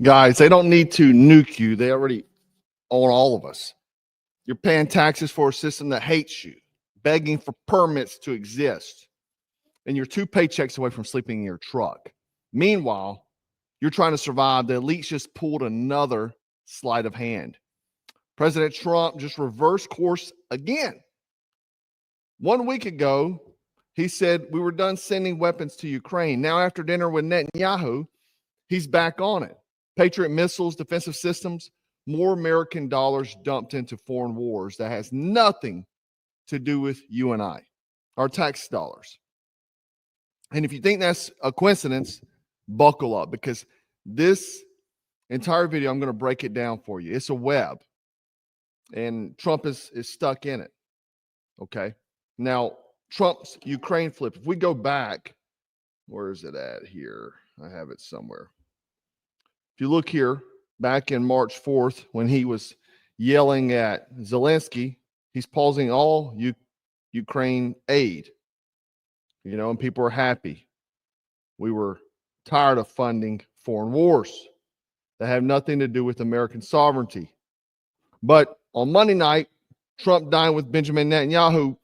Guys, they don't need to nuke you. They already own all of us. You're paying taxes for a system that hates you, begging for permits to exist. And you're 2 paychecks away from sleeping in your truck. Meanwhile, you're trying to survive. The elites just pulled another sleight of hand. President Trump just reversed course again. 1 week ago, he said we were done sending weapons to Ukraine. Now, after dinner with Netanyahu, he's back on it. Patriot missiles, defensive systems, more American dollars dumped into foreign wars that has nothing to do with you and I, our tax dollars. And if you think that's a coincidence, buckle up, because this entire video, I'm going to break it down for you. It's a web, and Trump is stuck in it. Okay. Now, Trump's Ukraine flip, if we go back, where is it at here? I have it somewhere. If you look here, back in March 4th, when he was yelling at Zelensky, he's pausing all Ukraine aid, and people are happy. We were tired of funding foreign wars that have nothing to do with American sovereignty. But on Monday night, Trump dined with Benjamin Netanyahu.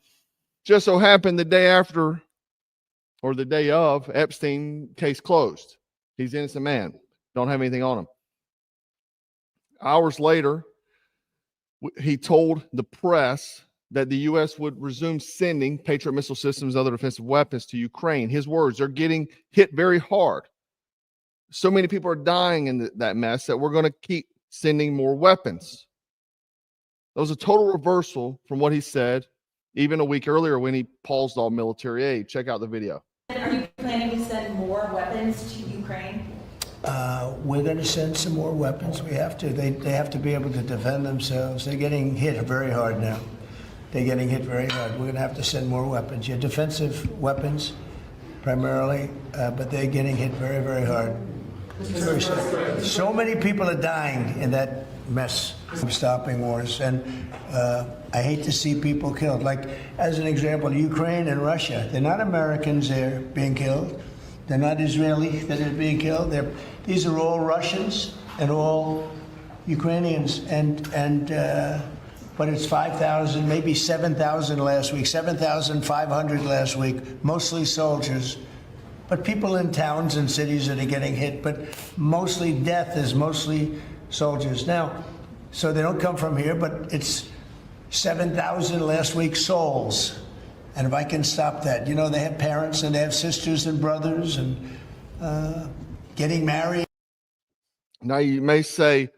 Just so happened the day after, or the day of, Epstein case closed. He's an innocent man. Don't have anything on him. Hours later, he told the press that the U.S. would resume sending Patriot missile systems and other defensive weapons to Ukraine. His words, they're getting hit very hard. So many people are dying in that mess that we're going to keep sending more weapons. That was a total reversal from what he said even a week earlier when he paused all military aid. Check out the video. Are you planning to send more weapons to Ukraine? We're going to send some more weapons. We have to. They have to be able to defend themselves. They're getting hit very hard now. They're getting hit very hard. We're going to have to send more weapons. Yeah, defensive weapons primarily, but they're getting hit very, very hard. It's very sad. So many people are dying in that mess of stopping wars, and I hate to see people killed. Like, as an example, Ukraine and Russia, they're not Americans they're being killed. They're not Israeli that are being killed. These are all Russians and all Ukrainians, but it's 5,000, maybe 7,000 last week, 7,500 last week, mostly soldiers. But people in towns and cities that are getting hit, but mostly death is mostly soldiers. Now, so they don't come from here, but it's 7,000 last week souls. And if I can stop that, they have parents and they have sisters and brothers and getting married. Now you may say,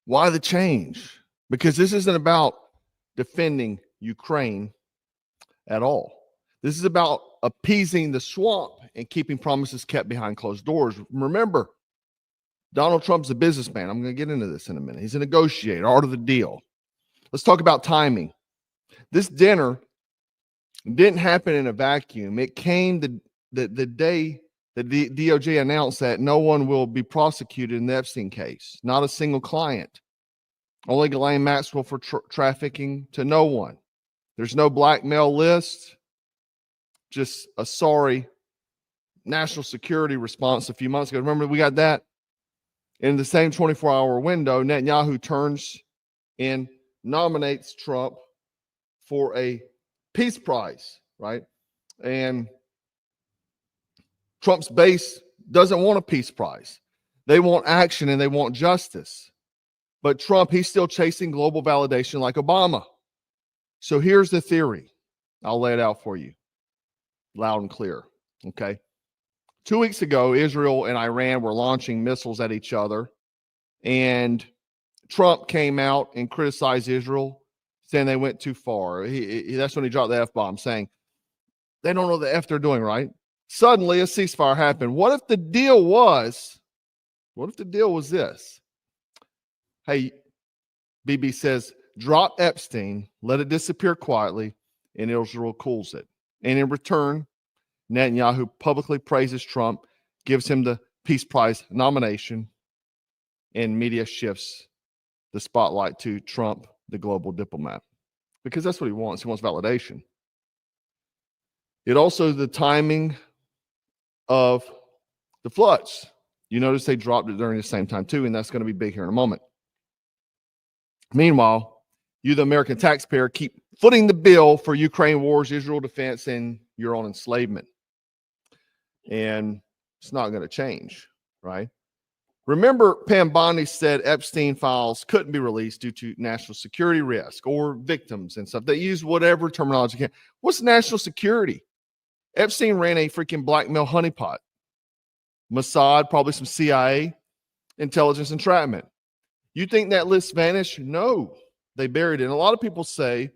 why the change? Because this isn't about defending Ukraine at all. This is about appeasing the swamp and keeping promises kept behind closed doors. Remember, Donald Trump's a businessman. I'm going to get into this in a minute. He's a negotiator, art of the deal. Let's talk about timing. This dinner didn't happen in a vacuum. It came the day that the DOJ announced that no one will be prosecuted in the Epstein case. Not a single client. Only Ghislaine Maxwell for trafficking to no one. There's no blackmail list. Just a sorry national security response a few months ago. Remember, we got that? In the same 24-hour window, Netanyahu turns and nominates Trump for a peace prize, right? And Trump's base doesn't want a peace prize. They want action and they want justice. But Trump, he's still chasing global validation like Obama. So here's the theory. I'll lay it out for you loud and clear, okay? 2 weeks ago, Israel and Iran were launching missiles at each other, and Trump came out and criticized Israel, saying they went too far. That's when he dropped the F-bomb, saying they don't know the F they're doing, right? Suddenly, a ceasefire happened. What if the deal was this? Hey, Bibi says, drop Epstein, let it disappear quietly, and Israel cools it. And in return, Netanyahu publicly praises Trump, gives him the Peace Prize nomination, and media shifts the spotlight to Trump, the global diplomat, because that's what he wants. He wants validation. It also the timing of the floods. You notice they dropped it during the same time too, and that's going to be big here in a moment. Meanwhile, you, the American taxpayer, keep footing the bill for Ukraine wars, Israel defense, and your own enslavement. And it's not going to change, right? Remember, Pam Bondi said Epstein files couldn't be released due to national security risk or victims and stuff. They use whatever terminology can. What's national security? Epstein ran a freaking blackmail honeypot. Mossad, probably some CIA, intelligence entrapment. You think that list vanished? No, they buried it. And a lot of people say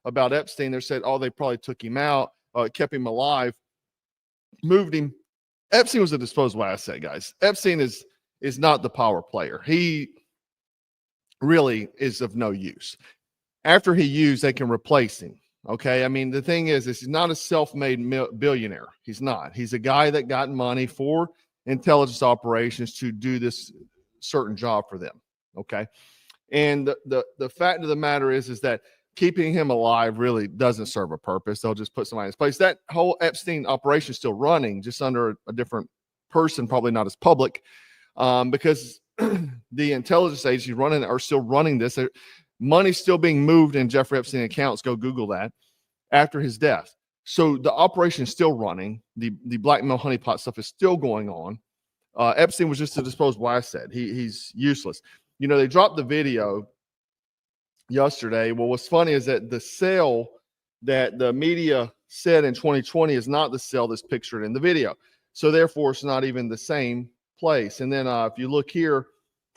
about Epstein, they said, oh, they probably took him out, kept him alive, moved him. Epstein was a disposable asset, guys. Epstein is not the power player. He really is of no use. After he used, they can replace him. Okay. I mean, the thing is he's not a self-made billionaire. He's not. He's a guy that got money for intelligence operations to do this certain job for them. Okay. And the fact of the matter is that keeping him alive really doesn't serve a purpose. They'll just put somebody in his place. That whole Epstein operation is still running, just under a different person, probably not as public, because the intelligence agencies running are still running this. Money's still being moved in Jeffrey Epstein accounts. Go Google that after his death. So the operation is still running. The blackmail honeypot stuff is still going on. Epstein was just a disposable asset. He's useless. You know, they dropped the video yesterday. Well, what's funny is that the cell that the media said in 2020 is not the cell that's pictured in the video. So therefore, it's not even the same place. And then if you look here,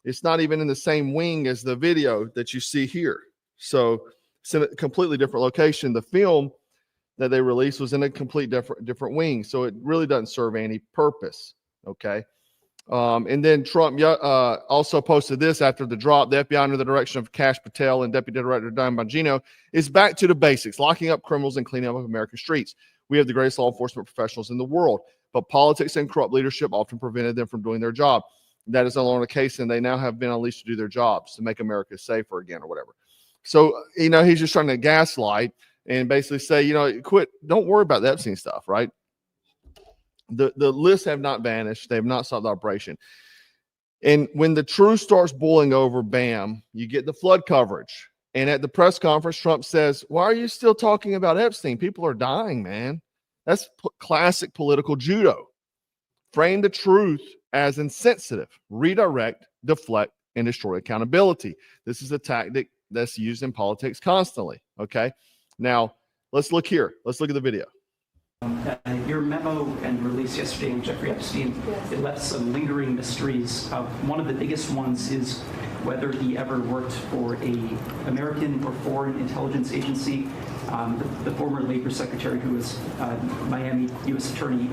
it's not even in the same wing as the video that you see here. So it's in a completely different location. The film that they released was in a complete different wing. So it really doesn't serve any purpose. Okay. And then Trump also posted this after the drop. The FBI, under the direction of Kash Patel and Deputy Director Don Bongino, is back to the basics, locking up criminals and cleaning up American streets. We have the greatest law enforcement professionals in the world, but politics and corrupt leadership often prevented them from doing their job. That is no longer the case, and they now have been unleashed to do their jobs, to make America safer again or whatever. So, you know, he's just trying to gaslight and basically say, you know, quit. Don't worry about the Epstein stuff, right? The lists have not vanished. They have not stopped the operation. And when the truth starts boiling over, bam, you get the flood coverage. And at the press conference, Trump says, why are you still talking about Epstein? People are dying, man. That's classic political judo. Frame the truth as insensitive, redirect, deflect, and destroy accountability. This is a tactic that's used in politics constantly. Okay. Now, let's look here. Let's look at the video. Your memo and release yesterday on Jeffrey Epstein, it left some lingering mysteries. One of the biggest ones is whether he ever worked for an American or foreign intelligence agency. The former Labor Secretary, who was Miami U.S. Attorney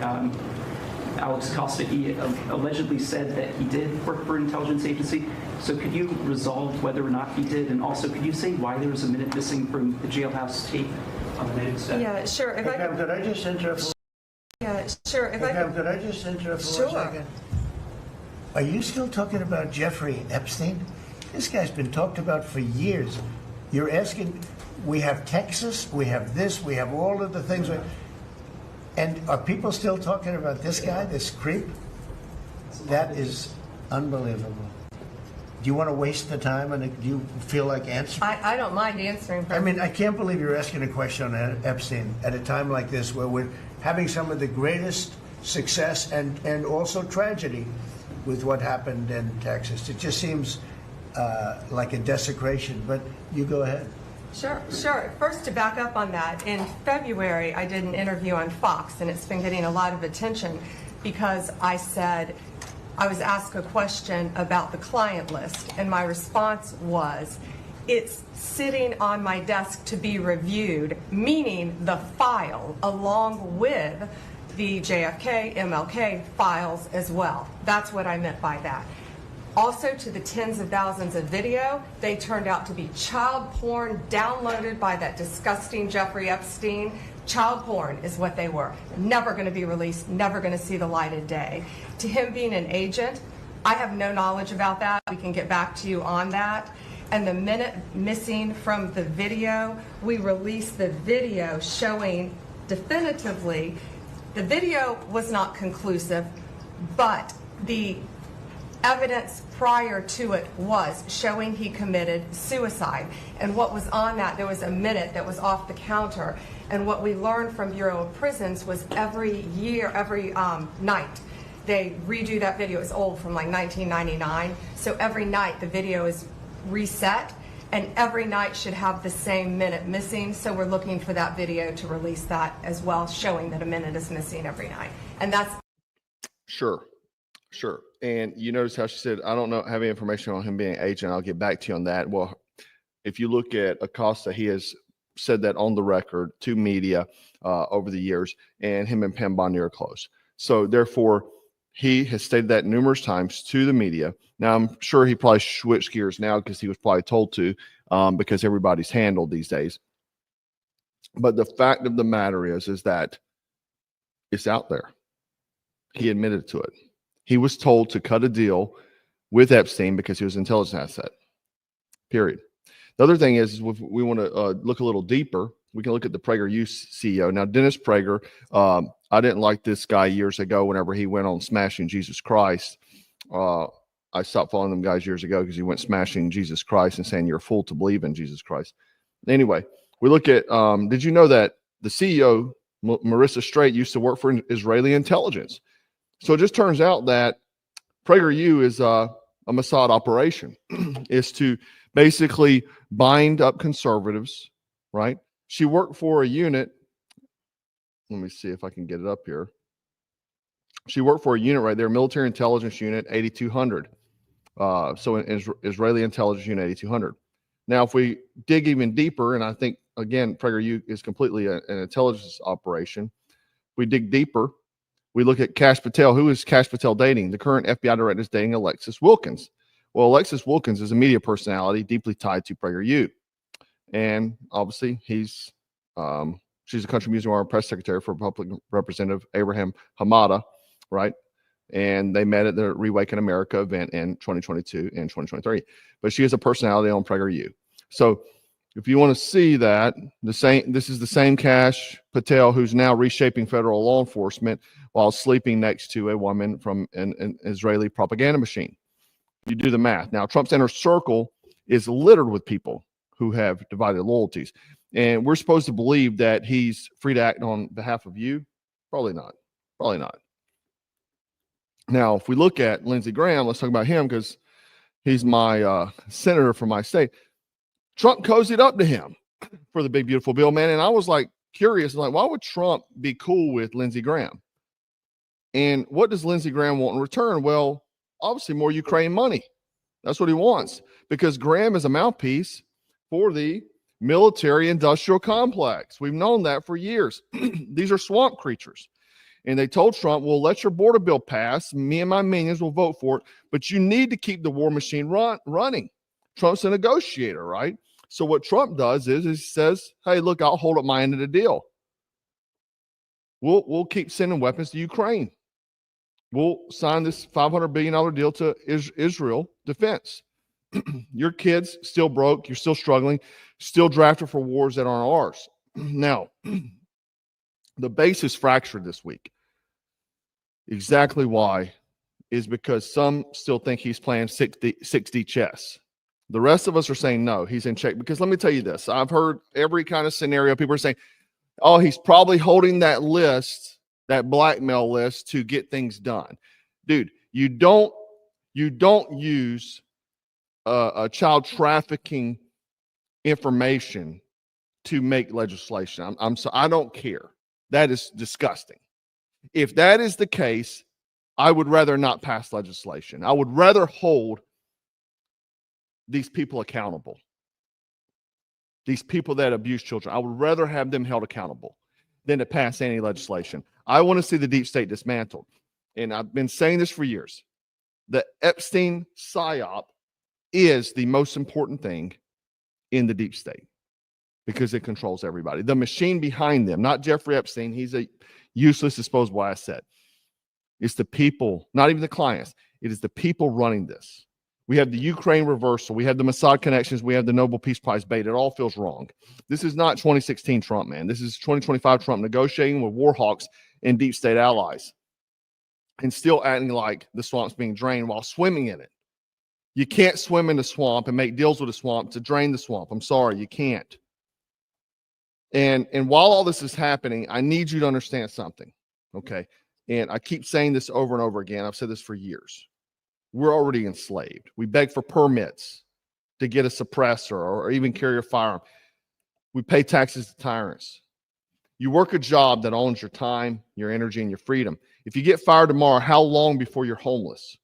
Alex Costa, he allegedly said that he did work for an intelligence agency. So could you resolve whether or not he did? And also, could you say why there was a minute missing from the jailhouse tape on the news? Yeah, sure. Hey, Pam, could I just interrupt? Yeah, sure. Hey, Pam, could I just interrupt for Sure. 1 second? Are you still talking about Jeffrey Epstein? This guy's been talked about for years. You're asking, we have Texas, we have this, we have all of the things. And are people still talking about this guy, this creep? That is unbelievable. Do you want to waste the time, and do you feel like answering? I don't mind answering. I mean, I can't believe you're asking a question on Epstein at a time like this, where we're having some of the greatest success and also tragedy with what happened in Texas. It just seems like a desecration, but you go ahead. Sure. First, to back up on that, in February, I did an interview on Fox, and it's been getting a lot of attention because I said, I was asked a question about the client list, and my response was, it's sitting on my desk to be reviewed, meaning the file along with the JFK, MLK files as well. That's what I meant by that. Also, to the tens of thousands of video, they turned out to be child porn downloaded by that disgusting Jeffrey Epstein. Child porn is what they were. Never going to be released, never going to see the light of day. To him being an agent, I have no knowledge about that. We can get back to you on that. And the minute missing from the video, we released the video showing definitively the video was not conclusive, but the evidence prior to it was showing he committed suicide. And what was on that, there was a minute that was off the counter. And what we learned from Bureau of Prisons was every night, they redo that video. It's old, from like 1999. So every night the video is reset, and every night should have the same minute missing. So we're looking for that video to release that as well, showing that a minute is missing every night. And that's Sure. And you notice how she said, I don't have any information on him being an agent. I'll get back to you on that. Well, if you look at Acosta, he has said that on the record to media over the years, and him and Pam Bondi are close. So therefore, he has stated that numerous times to the media. Now, I'm sure he probably switched gears now because he was probably told to, because everybody's handled these days. But the fact of the matter is that it's out there. He admitted to it. He was told to cut a deal with Epstein because he was an intelligence asset, period. The other thing is if we want to look a little deeper, we can look at the PragerU CEO. Now, Dennis Prager, I didn't like this guy years ago whenever he went on Smashing Jesus Christ. I stopped following them guys years ago because he went smashing Jesus Christ and saying you're a fool to believe in Jesus Christ. Anyway, we look at, did you know that the CEO, Marissa Strait, used to work for Israeli intelligence? So it just turns out that PragerU is a Mossad operation, is to basically bind up conservatives, right? She worked for a unit. Let me see if I can get it up here. She worked for a unit right there, Military Intelligence Unit 8200. So an Israeli Intelligence Unit 8200. Now, if we dig even deeper, and I think, again, PragerU is completely an intelligence operation. We dig deeper. We look at Kash Patel. Who is Kash Patel dating? The current FBI director is dating Alexis Wilkins. Well, Alexis Wilkins is a media personality deeply tied to PragerU. And obviously, she's a country music and press secretary for Republican Representative Abraham Hamada, right? And they met at the Reawaken America event in 2022 and 2023. But she is a personality on PragerU. So if you want to see that, this is the same Kash Patel who's now reshaping federal law enforcement while sleeping next to a woman from an Israeli propaganda machine. You do the math. Now, Trump's inner circle is littered with people who have divided loyalties. And we're supposed to believe that he's free to act on behalf of you? Probably not. Probably not. Now, if we look at Lindsey Graham, let's talk about him because he's my senator from my state. Trump cozied up to him for the big, beautiful bill, man. And I was like curious, like, why would Trump be cool with Lindsey Graham? And what does Lindsey Graham want in return? Well, obviously more Ukraine money. That's what he wants because Graham is a mouthpiece for the military industrial complex. We've known that for years. These are swamp creatures. And they told Trump, we'll let your border bill pass. Me and my minions will vote for it. But you need to keep the war machine running. Trump's a negotiator, right? So what Trump does is he says, hey, look, I'll hold up my end of the deal. We'll keep sending weapons to Ukraine. We'll sign this $500 billion deal to Israel defense. Your kids still broke. You're still struggling, still drafted for wars that aren't ours. Now, the base is fractured this week. Exactly why is because some still think he's playing 6D chess. The rest of us are saying, no, he's in check. Because let me tell you this. I've heard every kind of scenario. People are saying, oh, he's probably holding that list, that blackmail list to get things done. Dude, you don't use a child trafficking information to make legislation. I don't care. That is disgusting. If that is the case, I would rather not pass legislation. I would rather hold these people accountable. These people that abuse children, I would rather have them held accountable than to pass any legislation. I want to see the deep state dismantled. And I've been saying this for years. The Epstein psyop is the most important thing in the deep state because it controls everybody. The machine behind them, not Jeffrey Epstein. He's a useless, disposable asset. It's the people, not even the clients. It is the people running this. We have the Ukraine reversal. We have the Mossad connections. We have the Nobel Peace Prize bait. It all feels wrong. This is not 2016 Trump, man. This is 2025 Trump negotiating with war hawks and deep state allies. and still acting like the swamp's being drained while swimming in it. You can't swim in the swamp and make deals with the swamp to drain the swamp. I'm sorry, you can't. And while all this is happening, I need you to understand something, okay? And I keep saying this over and over again. I've said this for years. We're already enslaved. We beg for permits to get a suppressor or even carry a firearm. We pay taxes to tyrants. You work a job that owns your time, your energy, and your freedom. If you get fired tomorrow, how long before you're homeless?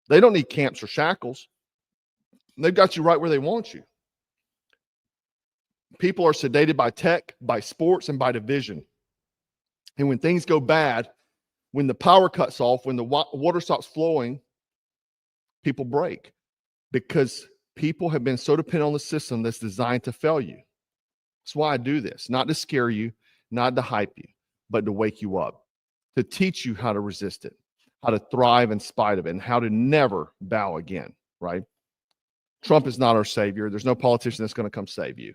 They don't need camps or shackles. They've got you right where they want you. People are sedated by tech, by sports, and by division. And when things go bad, when the power cuts off, when the water stops flowing, people break because people have been so dependent on the system that's designed to fail you. That's why I do this, not to scare you, not to hype you, but to wake you up, to teach you how to resist it, how to thrive in spite of it, and how to never bow again, right? Trump is not our savior. There's no politician that's going to come save you.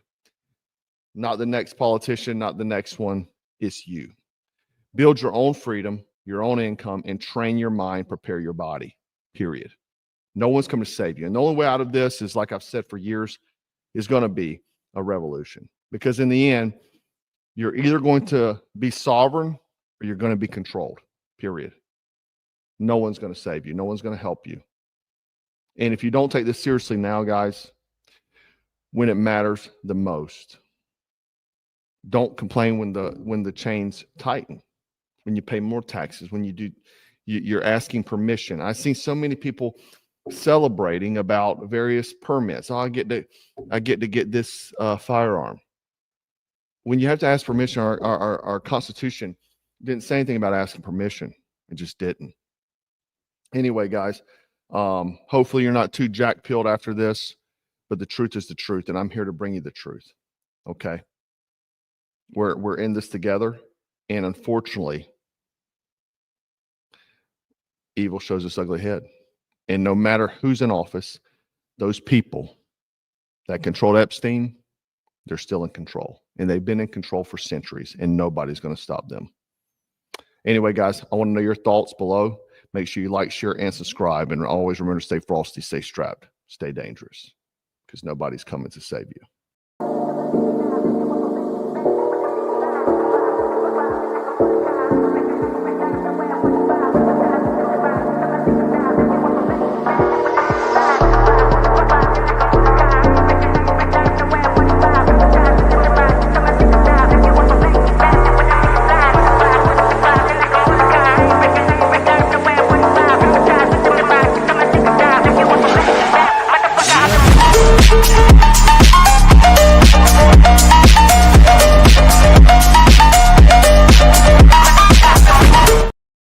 Not the next politician, not the next one. It's you. Build your own freedom, your own income, and train your mind, prepare your body, period. No one's coming to save you. And the only way out of this is, like I've said for years, is going to be a revolution. Because in the end, you're either going to be sovereign or you're going to be controlled, period. No one's going to save you. No one's going to help you. And if you don't take this seriously now, guys, when it matters the most, don't complain when the chains tighten, when you pay more taxes, when you're asking permission. I've seen so many people celebrating about various permits. Oh, I get to get this firearm. When you have to ask permission, our Constitution didn't say anything about asking permission. It just didn't. Anyway, guys, hopefully you're not too jack-pilled after this, but the truth is the truth, and I'm here to bring you the truth. Okay? We're in this together, and unfortunately, evil shows its ugly head. And no matter who's in office, those people that controlled Epstein, they're still in control. And they've been in control for centuries, and nobody's going to stop them. Anyway, guys, I want to know your thoughts below. Make sure you like, share, and subscribe. And always remember to stay frosty, stay strapped, stay dangerous, because nobody's coming to save you.